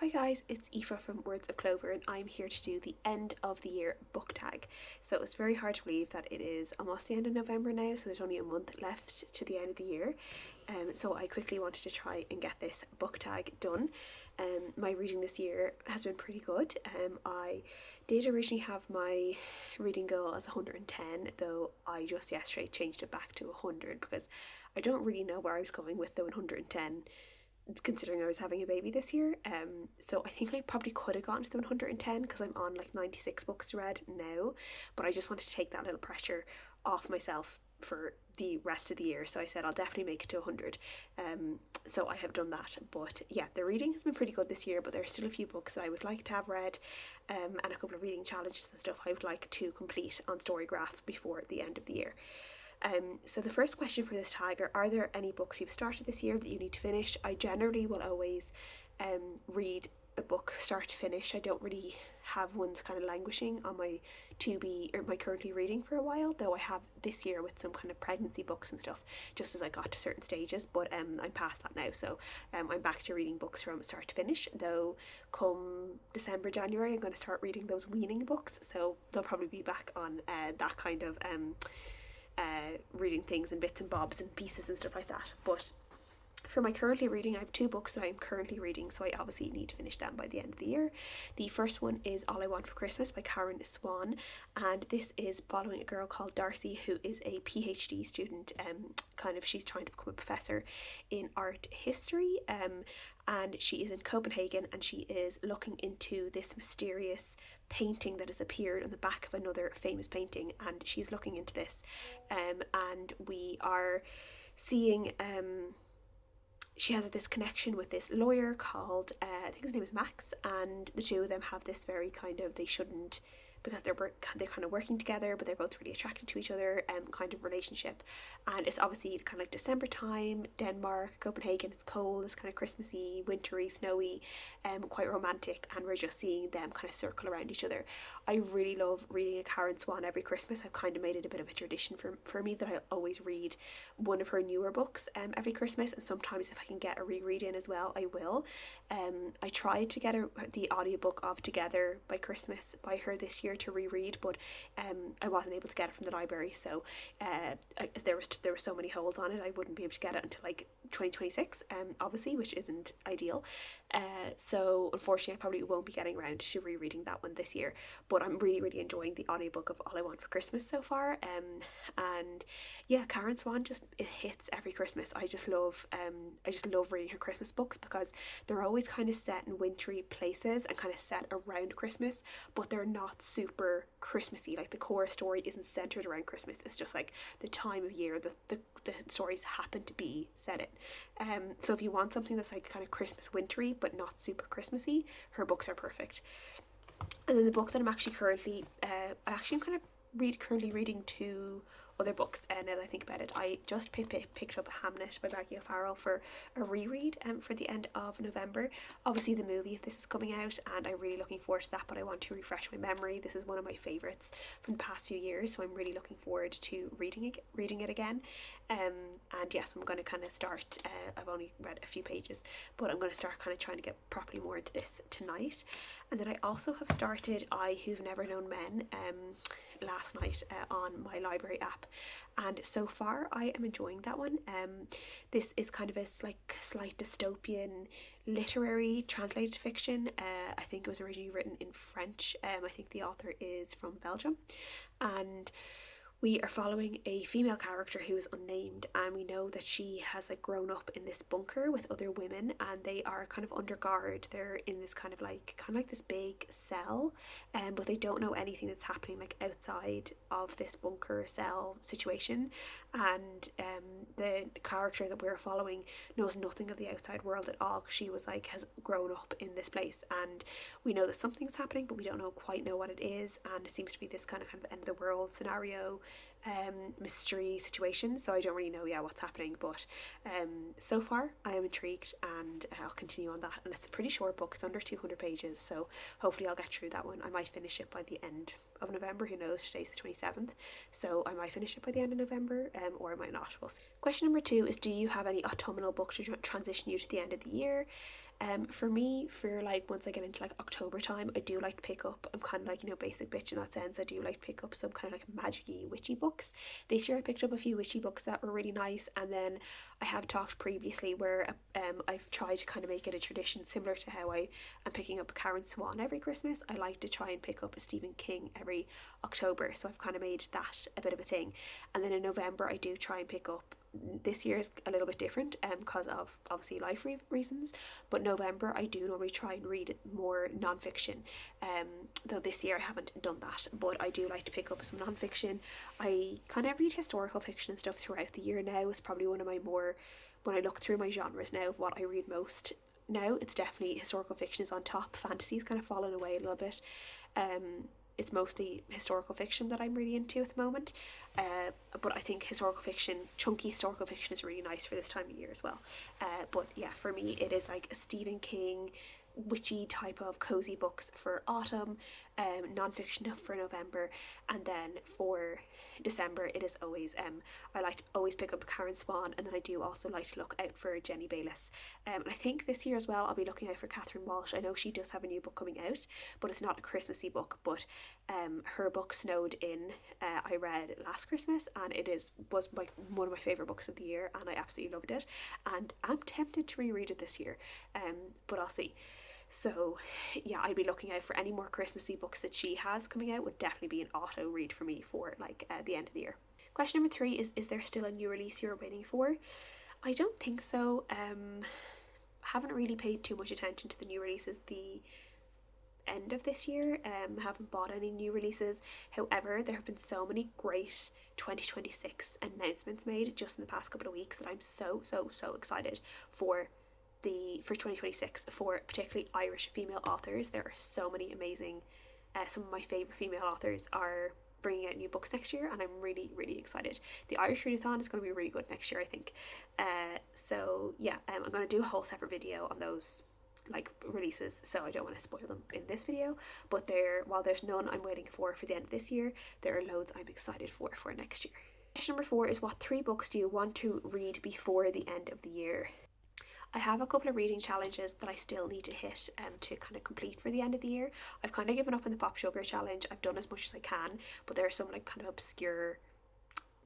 Hi guys, it's Aoife from Words of Clover and I'm here to do the end of the year book tag. So it's very hard to believe that it is almost the end of November now, so there's only a month left to the end of the year. So I quickly wanted to try and get this book tag done. My reading this year has been pretty good. I did originally have my reading goal as 110, though I just yesterday changed it back to 100 because I don't really know where I was going with the 110 considering I was having a baby this year. So I think I probably could have gotten to the 110 because I'm on like 96 books to read now, but I just wanted to take that little pressure off myself for the rest of the year. So I said I'll definitely make it to 100. So I have done that. But yeah, the reading has been pretty good this year, but there are still a few books that I would like to have read, and a couple of reading challenges and stuff I would like to complete on Storygraph before the end of the year. So the first question for this tag are there any books you've started this year that you need to finish? I generally will always read a book start to finish. I don't really have ones kind of languishing on my to be or my currently reading for a while, though I have this year with some kind of pregnancy books and stuff just as I got to certain stages, but I'm past that now, so I'm back to reading books from start to finish, though come December, January I'm going to start reading those weaning books, so they'll probably be back on that kind of reading things in bits and bobs and pieces and stuff like that. But for my currently reading, I have two books that I'm currently reading, so I obviously need to finish them by the end of the year. The first one is All I Want for Christmas by Karen Swan, and this is following a girl called Darcy who is a PhD student. She's trying to become a professor in art history, and she is in Copenhagen and she is looking into this mysterious painting that has appeared on the back of another famous painting, and she's looking into this, and we are seeing she has this connection with this lawyer called I think his name is Max, and the two of them have this very kind of they shouldn't because they're kind of working together, but they're both really attracted to each other, kind of relationship. And it's obviously kind of like December time, Denmark, Copenhagen. It's cold, it's kind of Christmassy, wintry, snowy, quite romantic, and we're just seeing them kind of circle around each other. I really love reading a Karen Swan every Christmas. I've kind of made it a bit of a tradition for me that I always read one of her newer books every Christmas, and sometimes if I can get a reread in as well, I will. I tried to get the audiobook of Together by Christmas by her this year to reread, but I wasn't able to get it from the library, so there were so many holes on it I wouldn't be able to get it until like 2026, obviously, which isn't ideal. So unfortunately I probably won't be getting around to rereading that one this year, but I'm really enjoying the audiobook of All I Want for Christmas so far. And yeah, Karen Swan just it hits every Christmas. I just love reading her Christmas books because they're always kind of set in wintry places and kind of set around Christmas, but they're not super Christmassy. Like the core story isn't centered around Christmas. It's just like the time of year the stories happen to be set in. So if you want something that's like kind of Christmas wintry but not super Christmassy, her books are perfect. And then the book that I'm actually currently I'm kind of currently reading two other books, and now that I think about it, I just picked up Hamnet by Maggie O'Farrell for a reread for the end of November. Obviously the movie of this is coming out and I'm really looking forward to that, but I want to refresh my memory. This is one of my favourites from the past few years, so I'm really looking forward to reading it again. And yes, I'm going to kind of start, I've only read a few pages, but I'm going to start kind of trying to get properly more into this tonight. And then I also have started I Who've Never Known Men last night on my library app, and so far I am enjoying that one. This is kind of a slight dystopian literary translated fiction. I think it was originally written in French. I think the author is from Belgium, and we are following a female character who is unnamed, and we know that she has like grown up in this bunker with other women, and they are kind of under guard. They're in this kind of like this big cell, but they don't know anything that's happening like outside of this bunker cell situation. And the character that we're following knows nothing of the outside world at all, because she was like has grown up in this place, and we know that something's happening, but we don't quite know what it is, and it seems to be this kind of end of the world scenario, mystery situation. So I don't really know what's happening, but so far I am intrigued, and I'll continue on that. And it's a pretty short book, it's under 200 pages, so hopefully I'll get through that one. I might finish it by the end of November, who knows, today's the 27th, so I might finish it by the end of November, or I might not, we'll see. Question number 2 is, do you have any autumnal book to transition you to the end of the year? For me, for like once I get into like October time, I do like to pick up, I'm kind of like, basic bitch in that sense. I do like to pick up some kind of like magic-y witchy books. This year I picked up a few witchy books that were really nice, and then I have talked previously where I've tried to kind of make it a tradition similar to how I am picking up Karen Swan every Christmas. I like to try and pick up a Stephen King every October, so I've kind of made that a bit of a thing. And then in November I do try and pick up, this year is a little bit different because of obviously life reasons, but November I do normally try and read more non-fiction, though this year I haven't done that, but I do like to pick up some non-fiction. I kind of read historical fiction and stuff throughout the year now. It's probably one of my more, when I look through my genres now of what I read most now, it's definitely historical fiction is on top. Fantasy's kind of fallen away a little bit. It's mostly historical fiction that I'm really into at the moment. But I think historical fiction, chunky historical fiction, is really nice for this time of year as well. But yeah, for me, it is like a Stephen King, witchy type of cozy books for autumn, non-fiction for November, and then for December it is always I like to always pick up Karen Swan, and then I do also like to look out for Jenny Bayliss. And I think this year as well I'll be looking out for Catherine Walsh. I know she does have a new book coming out, but it's not a Christmassy book, but her book Snowed In, I read last Christmas, and was like one of my favourite books of the year, and I absolutely loved it, and I'm tempted to reread it this year, but I'll see. So yeah, I'd be looking out for any more Christmassy books that she has coming out. Would definitely be an auto read for me for like the end of the year. Question number 3 is there still a new release you're waiting for? I don't think so. Haven't really paid too much attention to the new releases the end of this year. Haven't bought any new releases. However, there have been so many great 2026 announcements made just in the past couple of weeks that I'm so excited for 2026, for particularly Irish female authors. There are so many amazing, some of my favourite female authors are bringing out new books next year, and I'm really excited. The Irish Readathon is going to be really good next year, I think. So yeah, I'm going to do a whole separate video on those like releases, so I don't want to spoil them in this video, but while there's none I'm waiting for the end of this year, there are loads I'm excited for next year. Question number 4 is, what 3 books do you want to read before the end of the year? I have a couple of reading challenges that I still need to hit to kind of complete for the end of the year. I've kind of given up on the Pop Sugar challenge. I've done as much as I can, but there are some like kind of obscure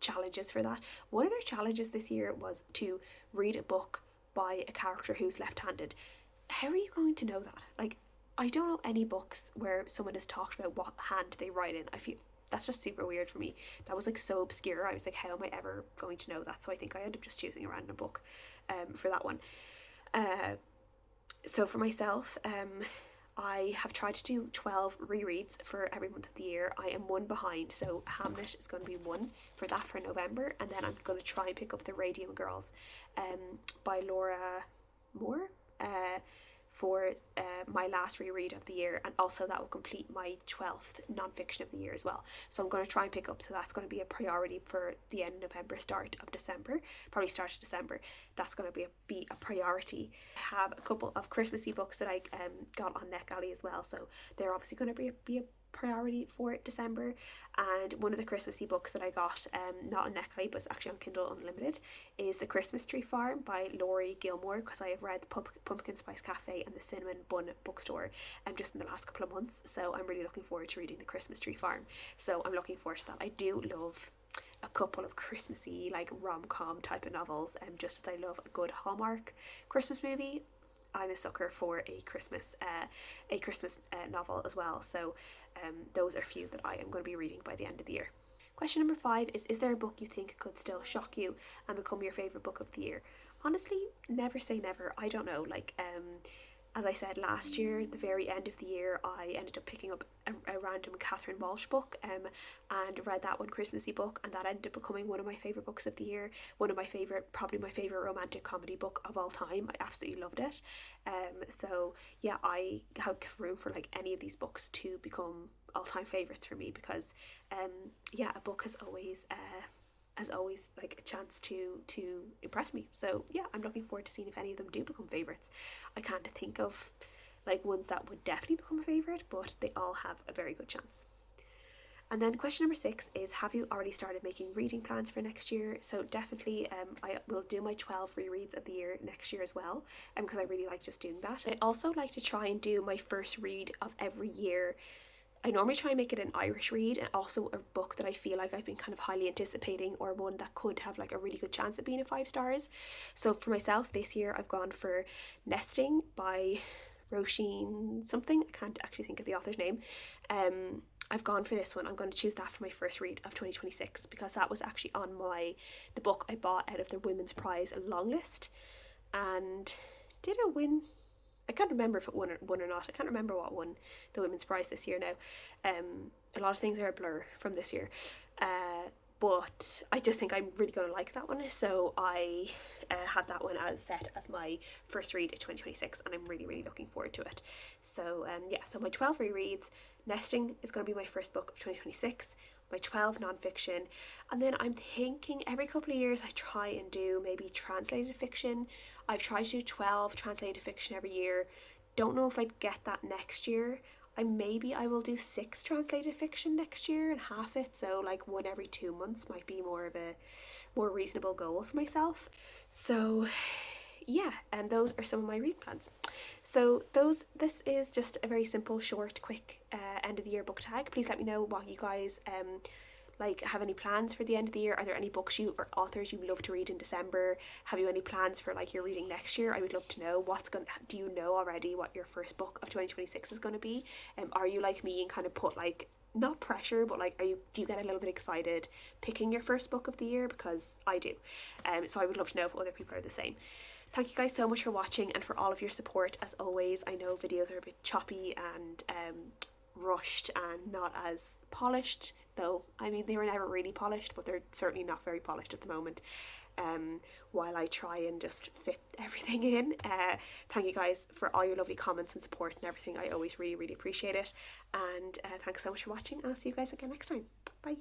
challenges for that. One of their challenges this year was to read a book by a character who's left-handed. How are you going to know that? Like, I don't know any books where someone has talked about what hand they write in. I feel that's just super weird for me. That was like so obscure. I was like, how am I ever going to know that? So I think I ended up just choosing a random book for that one. So for myself, I have tried to do 12 rereads for every month of the year. I am one behind, so Hamnet is going to be one for that for November, and then I'm going to try and pick up The Radium Girls by Laura Moore for my last reread of the year, and also that will complete my 12th non-fiction of the year as well. So I'm going to try and pick up, so that's going to be a priority for the end of November, start of December, probably start of December. That's going to be a priority. I have a couple of Christmassy books that I got on NetGalley as well, so they're obviously going to be a priority for December. And one of the Christmassy books that I got, not on NetGalley but actually on Kindle Unlimited, is The Christmas Tree Farm by Laurie Gilmore, because I have read the Pumpkin Spice Cafe and the Cinnamon Bun Bookstore just in the last couple of months, so I'm really looking forward to reading The Christmas Tree Farm. So I'm looking forward to that. I do love a couple of Christmassy like rom-com type of novels, just as I love a good Hallmark Christmas movie. I'm a sucker for a Christmas novel as well. So those are a few that I am going to be reading by the end of the year. Question number 5 is there a book you think could still shock you and become your favourite book of the year? Honestly, never say never. I don't know, like as I said last year, the very end of the year, I ended up picking up a random Catherine Walsh book and read that one Christmassy book, and that ended up becoming one of my favourite books of the year, probably my favourite romantic comedy book of all time. I absolutely loved it. So yeah, I have room for like any of these books to become all-time favourites for me, because yeah, a book has always like a chance to impress me. So yeah, I'm looking forward to seeing if any of them do become favourites. I can't think of like ones that would definitely become a favourite, but they all have a very good chance. And then question number 6 is, have you already started making reading plans for next year? So definitely I will do my 12 rereads of the year next year as well, because I really like just doing that. I also like to try and do my first read of every year. I normally try and make it an Irish read, and also a book that I feel like I've been kind of highly anticipating, or one that could have like a really good chance of being a 5 stars. So for myself this year, I've gone for Nesting by Roisin something. I can't actually think of the author's name. I've gone for this one. I'm going to choose that for my first read of 2026, because that was actually on the book I bought out of the Women's Prize long list. And did it win? I can't remember if it won or not. I can't remember what won the Women's Prize this year now. A lot of things are a blur from this year. But I just think I'm really going to like that one. So I have that one as set as my first read of 2026, and I'm really, really looking forward to it. So so my 12 rereads, Nesting is going to be my first book of 2026, my 12 non-fiction, and then I'm thinking every couple of years I try and do maybe translated fiction. I've tried to do 12 translated fiction every year. Don't know if I'd get that next year. I will do 6 translated fiction next year and half it, so like one every 2 months might be more of a more reasonable goal for myself. So yeah, and those are some of my reading plans. So this is just a very simple, short, quick end of the year book tag. Please let me know what you guys like have any plans for the end of the year. Are there any books you or authors you love to read in December? Have you any plans for like your reading next year? I would love to know do you know already what your first book of 2026 is going to be? Are you like me and kind of put like, not pressure, but like do you get a little bit excited picking your first book of the year? Because I do. So I would love to know if other people are the same. Thank you guys so much for watching and for all of your support as always. I know videos are a bit choppy and rushed and not as polished, though I mean they were never really polished, but they're certainly not very polished at the moment, while I try and just fit everything in. Thank you guys for all your lovely comments and support and everything. I always really, really appreciate it, and thanks so much for watching, and I'll see you guys again next time. Bye.